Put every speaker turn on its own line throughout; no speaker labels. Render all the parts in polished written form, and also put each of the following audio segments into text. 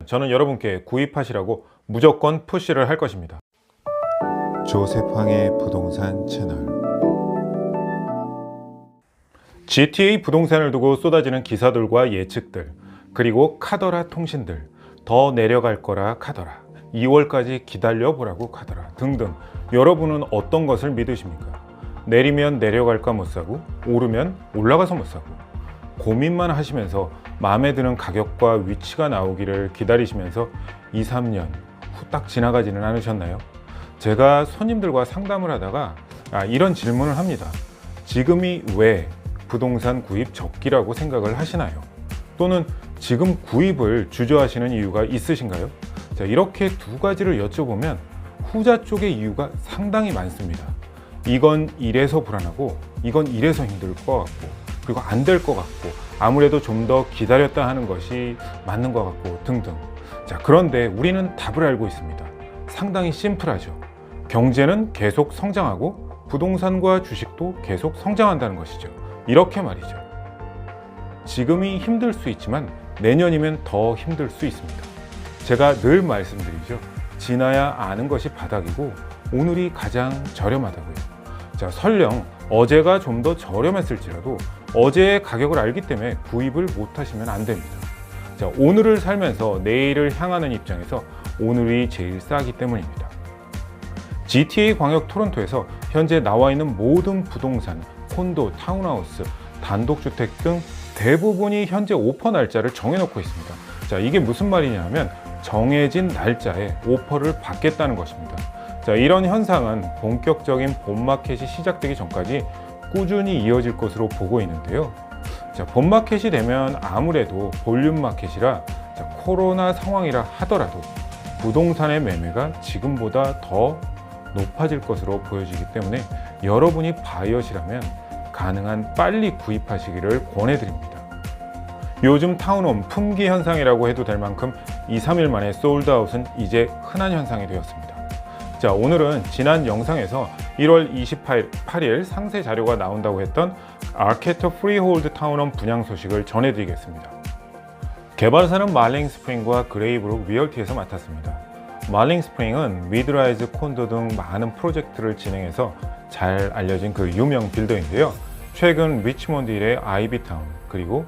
저는 여러분께 구입하시라고 무조건 푸시를 할 것입니다.
조셉 황의 부동산 채널.
GTA 부동산을 두고 쏟아지는 기사들과 예측들, 그리고 카더라 통신들, 더 내려갈 거라 카더라, 2월까지 기다려보라고 카더라 등등, 여러분은 어떤 것을 믿으십니까? 내리면 내려갈까 못 사고, 오르면 올라가서 못 사고, 고민만 하시면서 마음에 드는 가격과 위치가 나오기를 기다리시면서 2, 3년 후딱 지나가지는 않으셨나요? 제가 손님들과 상담을 하다가 이런 질문을 합니다. 지금이 왜 부동산 구입 적기라고 생각을 하시나요? 또는 지금 구입을 주저하시는 이유가 있으신가요? 자, 이렇게 두 가지를 여쭤보면 후자 쪽의 이유가 상당히 많습니다. 이건 이래서 불안하고, 이건 이래서 힘들 것 같고, 그리고 안 될 것 같고, 아무래도 좀 더 기다렸다 하는 것이 맞는 것 같고 등등. 자, 그런데 우리는 답을 알고 있습니다. 상당히 심플하죠. 경제는 계속 성장하고 부동산과 주식도 계속 성장한다는 것이죠. 이렇게 말이죠. 지금이 힘들 수 있지만 내년이면 더 힘들 수 있습니다. 제가 늘 말씀드리죠. 지나야 아는 것이 바닥이고 오늘이 가장 저렴하다고요. 자, 설령 어제가 좀 더 저렴했을지라도 어제의 가격을 알기 때문에 구입을 못 하시면 안 됩니다. 자, 오늘을 살면서 내일을 향하는 입장에서 오늘이 제일 싸기 때문입니다. GTA 광역 토론토에서 현재 나와 있는 모든 부동산, 콘도, 타운하우스, 단독주택 등 대부분이 현재 오퍼 날짜를 정해놓고 있습니다. 자, 이게 무슨 말이냐 하면 정해진 날짜에 오퍼를 받겠다는 것입니다. 자, 이런 현상은 본격적인 봄마켓이 시작되기 전까지 꾸준히 이어질 것으로 보고 있는데요. 자, 봄마켓이 되면 아무래도 볼륨 마켓이라 코로나 상황이라 하더라도 부동산의 매매가 지금보다 더 높아질 것으로 보여지기 때문에 여러분이 바이어시라면 가능한 빨리 구입하시기를 권해드립니다. 요즘 타운홈 품귀 현상이라고 해도 될 만큼 2, 3일 만에 솔드아웃은 이제 흔한 현상이 되었습니다. 자, 오늘은 지난 영상에서 1월 28일 상세 자료가 나온다고 했던 아케터 프리홀드 타운홈 분양 소식을 전해드리겠습니다. 개발사는 말링 스프링과 그레이브룩 리얼티에서 맡았습니다. 말링 스프링은 미드라이즈 콘도 등 많은 프로젝트를 진행해서 잘 알려진 그 유명 빌더인데요. 최근 리치몬드 일의 아이비타운, 그리고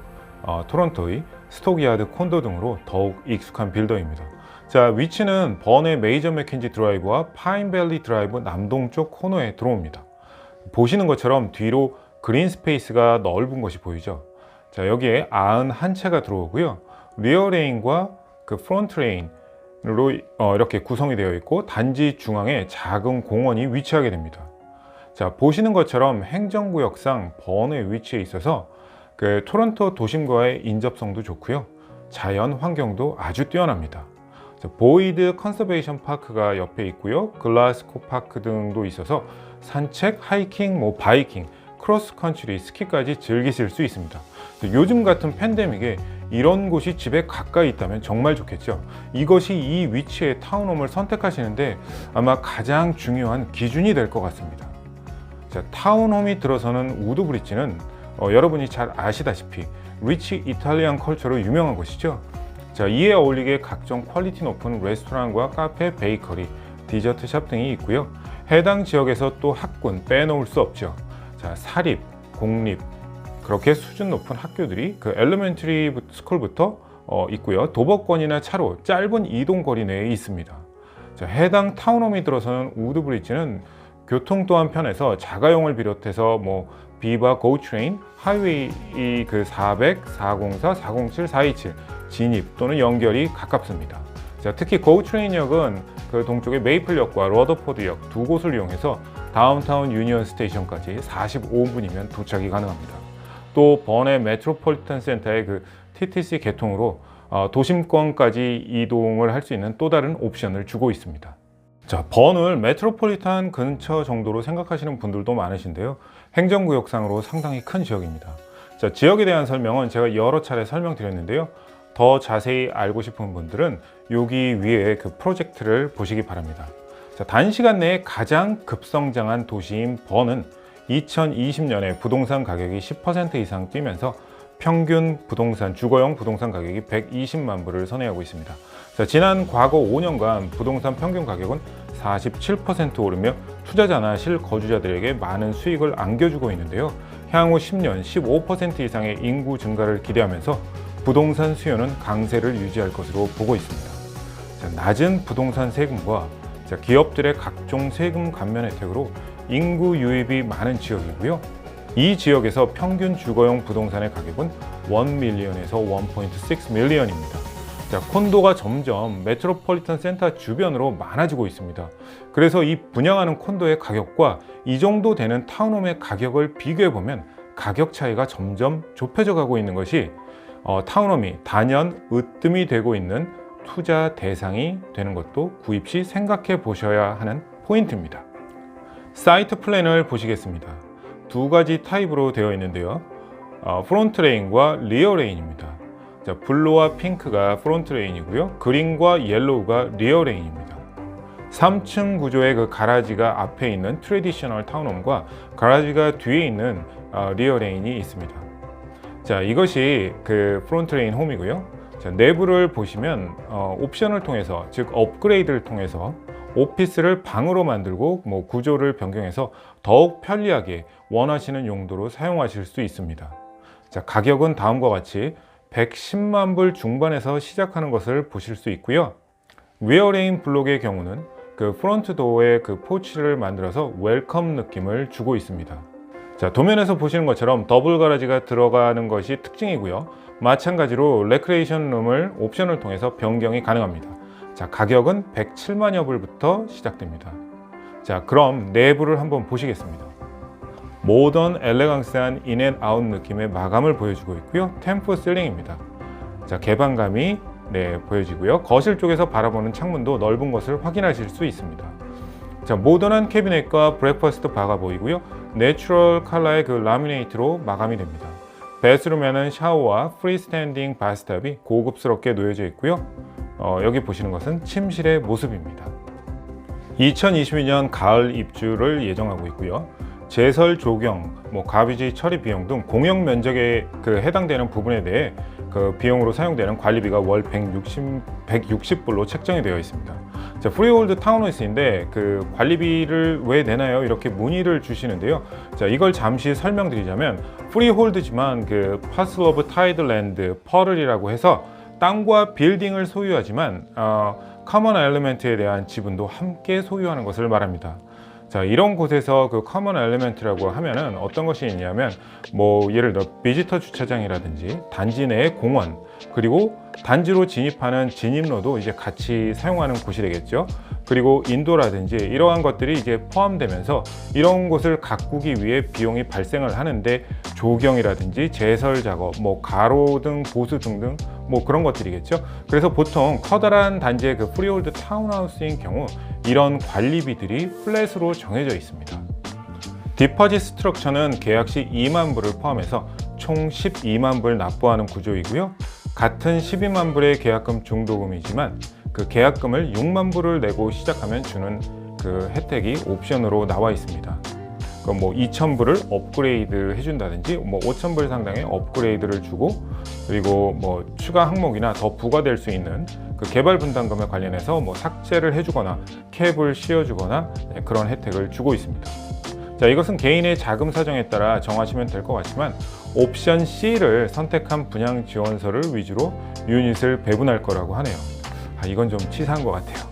토론토의 스토기야드 콘도 등으로 더욱 익숙한 빌더입니다. 자, 위치는 번의 메이저 맥켄지 드라이브와 파인밸리 드라이브 남동쪽 코너에 들어옵니다. 보시는 것처럼 뒤로 그린 스페이스가 넓은 것이 보이죠. 자, 여기에 91채가 들어오고요. 리어 레인과 그 프론트 레인으로 이렇게 구성이 되어 있고 단지 중앙에 작은 공원이 위치하게 됩니다. 자, 보시는 것처럼 행정구역상 번의 위치에 있어서 그 토론토 도심과의 인접성도 좋고요. 자연 환경도 아주 뛰어납니다. 자, 보이드 컨서베이션 파크가 옆에 있고요. 글라스코 파크 등도 있어서 산책, 하이킹, 바이킹, 크로스컨트리, 스키까지 즐기실 수 있습니다. 자, 요즘 같은 팬데믹에 이런 곳이 집에 가까이 있다면 정말 좋겠죠. 이것이 이 위치의 타운홈을 선택하시는데 아마 가장 중요한 기준이 될 것 같습니다. 자, 타운홈이 들어서는 우드 브릿지는 여러분이 잘 아시다시피 리치 이탈리안 컬처로 유명한 곳이죠. 자, 이에 어울리게 각종 퀄리티 높은 레스토랑과 카페, 베이커리, 디저트 샵 등이 있고요. 해당 지역에서 또 학군 빼놓을 수 없죠. 자, 사립, 공립, 그렇게 수준 높은 학교들이 그 엘리멘터리 스쿨부터 있고요. 도보권이나 차로 짧은 이동 거리 내에 있습니다. 자, 해당 타운홈이 들어서는 우드 브릿지는 교통 또한 편해서 자가용을 비롯해서 비바 고트레인, 하이웨이 그 400, 404, 407, 427 진입 또는 연결이 가깝습니다. 자, 특히 고트레인역은 그 동쪽의 메이플역과 러더포드역 두 곳을 이용해서 다운타운 유니언 스테이션까지 45분이면 도착이 가능합니다. 또 번의 메트로폴리탄 센터의 그 TTC 개통으로 도심권까지 이동을 할 수 있는 또 다른 옵션을 주고 있습니다. 자, 번을 메트로폴리탄 근처 정도로 생각하시는 분들도 많으신데요. 행정구역상으로 상당히 큰 지역입니다. 자, 지역에 대한 설명은 제가 여러 차례 설명드렸는데요. 더 자세히 알고 싶은 분들은 여기 위에 그 프로젝트를 보시기 바랍니다. 자, 단시간 내에 가장 급성장한 도시인 번은 2020년에 부동산 가격이 10% 이상 뛰면서 평균 부동산, 주거용 부동산 가격이 120만 불을 선회하고 있습니다. 자, 지난 과거 5년간 부동산 평균 가격은 47% 오르며 투자자나 실거주자들에게 많은 수익을 안겨주고 있는데요. 향후 10년 15% 이상의 인구 증가를 기대하면서 부동산 수요는 강세를 유지할 것으로 보고 있습니다. 자, 낮은 부동산 세금과 기업들의 각종 세금 감면 혜택으로 인구 유입이 많은 지역이고요. 이 지역에서 평균 주거용 부동산의 가격은 1밀리언에서 1.6 밀리언입니다. 자, 콘도가 점점 메트로폴리탄 센터 주변으로 많아지고 있습니다. 그래서 이 분양하는 콘도의 가격과 이 정도 되는 타운홈의 가격을 비교해 보면 가격 차이가 점점 좁혀져 가고 있는 것이 타운홈이 단연 으뜸이 되고 있는 투자 대상이 되는 것도 구입 시 생각해 보셔야 하는 포인트입니다. 사이트 플랜을 보시겠습니다. 두 가지 타입으로 되어 있는데요. 프론트 레인과 리어 레인입니다. 자, 블루와 핑크가 프론트 레인이고요. 그린과 옐로우가 리어 레인입니다. 3층 구조의 그 가라지가 앞에 있는 트래디셔널 타운홈과 가라지가 뒤에 있는 리어 레인이 있습니다. 자, 이것이 그 프론트 레인 홈이고요. 자, 내부를 보시면 옵션을 통해서, 즉 업그레이드를 통해서 오피스를 방으로 만들고 구조를 변경해서 더욱 편리하게 원하시는 용도로 사용하실 수 있습니다. 자, 가격은 다음과 같이 110만 불 중반에서 시작하는 것을 보실 수 있고요. 리어레인 블록의 경우는 그 프론트 도어에 그 포치를 만들어서 웰컴 느낌을 주고 있습니다. 자, 도면에서 보시는 것처럼 더블 가라지가 들어가는 것이 특징이고요. 마찬가지로 레크레이션 룸을 옵션을 통해서 변경이 가능합니다. 자, 가격은 107만여 불부터 시작됩니다. 자, 그럼 내부를 한번 보시겠습니다. 모던 엘레강스한 인앤아웃 느낌의 마감을 보여주고 있고요. 템프 실링입니다. 자, 개방감이 보여지고요. 거실 쪽에서 바라보는 창문도 넓은 것을 확인하실 수 있습니다. 자, 모던한 캐비넷과 브렉퍼스트 바가 보이고요. 내추럴 컬러의 그 라미네이트로 마감이 됩니다. 베스룸에는 샤워와 프리스탠딩 바스탑이 고급스럽게 놓여져 있고요. 여기 보시는 것은 침실의 모습입니다. 2022년 가을 입주를 예정하고 있고요. 제설, 조경, 가비지 처리 비용 등 공용 면적에 해당되는 부분에 대해 그 비용으로 사용되는 관리비가 월 160불로 책정이 되어 있습니다. 자, 프리홀드 타운하우스인데 그 관리비를 왜 내나요? 이렇게 문의를 주시는데요. 자, 이걸 잠시 설명드리자면 프리홀드지만 그 파슬 오브 타이드랜드 퍼를이라고 해서 땅과 빌딩을 소유하지만 커먼 엘리멘트에 대한 지분도 함께 소유하는 것을 말합니다. 자, 이런 곳에서 그 커먼 엘리멘트라고 하면은 어떤 것이 있냐면 예를 들어 비지터 주차장이라든지 단지 내의 공원, 그리고 단지로 진입하는 진입로도 이제 같이 사용하는 곳이 되겠죠. 그리고 인도라든지 이러한 것들이 이제 포함되면서 이런 곳을 가꾸기 위해 비용이 발생을 하는데 조경이라든지 제설 작업, 가로등, 보수 등등 그런 것들이겠죠. 그래서 보통 커다란 단지의 그 프리홀드 타운하우스인 경우 이런 관리비들이 플랫으로 정해져 있습니다. 디퍼짓 스트럭처는 계약 시 2만 불을 포함해서 총 12만 불 납부하는 구조이고요. 같은 12만 불의 계약금 중도금이지만 그 계약금을 6만 불을 내고 시작하면 주는 그 혜택이 옵션으로 나와 있습니다. 그럼 2,000불을 업그레이드 해준다든지 5,000불 상당의 업그레이드를 주고, 그리고 추가 항목이나 더 부과될 수 있는 그 개발 분담금에 관련해서 삭제를 해주거나 캡을 씌워주거나 그런 혜택을 주고 있습니다. 자, 이것은 개인의 자금 사정에 따라 정하시면 될 것 같지만 옵션 C를 선택한 분양 지원서를 위주로 유닛을 배분할 거라고 하네요. 이건 좀 치사한 것 같아요.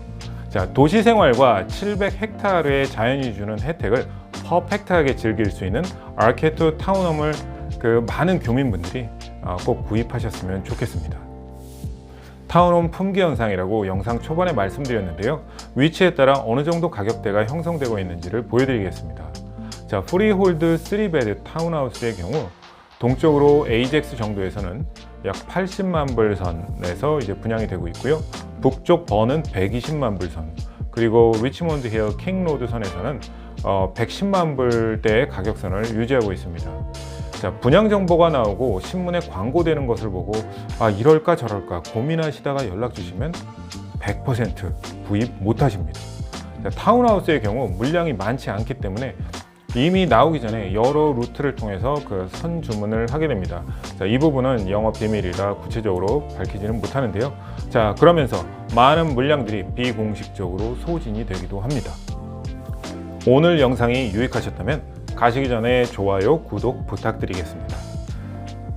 자, 도시생활과 700헥타르의 자연이 주는 혜택을 퍼펙트하게 즐길 수 있는 아케트 타운홈을 그 많은 교민분들이 꼭 구입하셨으면 좋겠습니다. 타운홈 품귀 현상이라고 영상 초반에 말씀드렸는데요. 위치에 따라 어느 정도 가격대가 형성되고 있는지를 보여드리겠습니다. 자, 프리홀드 3베드 타운하우스의 경우 동쪽으로 에이젝스 정도에서는 약 80만 불 선에서 이제 분양이 되고 있고요. 북쪽 번은 120만 불 선, 그리고 리치몬드 힐 킹로드 선에서는 110만 불대의 가격선을 유지하고 있습니다. 자, 분양 정보가 나오고 신문에 광고되는 것을 보고 이럴까 저럴까 고민하시다가 연락 주시면 100% 구입 못 하십니다. 자, 타운하우스의 경우 물량이 많지 않기 때문에 이미 나오기 전에 여러 루트를 통해서 그 선주문을 하게 됩니다. 자, 이 부분은 영업 비밀이라 구체적으로 밝히지는 못하는데요. 자, 그러면서 많은 물량들이 비공식적으로 소진이 되기도 합니다. 오늘 영상이 유익하셨다면 가시기 전에 좋아요, 구독 부탁드리겠습니다.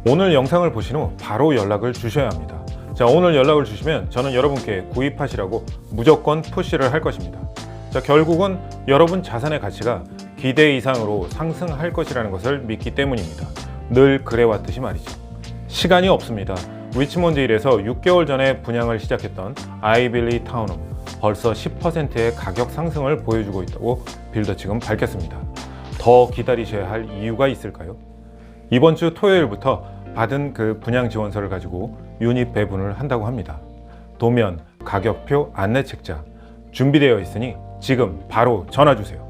오늘 영상을 보신 후 바로 연락을 주셔야 합니다. 자, 오늘 연락을 주시면 저는 여러분께 구입하시라고 무조건 푸시를 할 것입니다. 자, 결국은 여러분 자산의 가치가 기대 이상으로 상승할 것이라는 것을 믿기 때문입니다. 늘 그래왔듯이 말이죠. 시간이 없습니다. 리치몬드 힐에서 6개월 전에 분양을 시작했던 아이빌리 타운홈, 벌써 10%의 가격 상승을 보여주고 있다고 빌더 측은 밝혔습니다. 더 기다리셔야 할 이유가 있을까요? 이번 주 토요일부터 받은 그 분양 지원서를 가지고 유닛 배분을 한다고 합니다. 도면, 가격표, 안내 책자 준비되어 있으니 지금 바로 전화 주세요.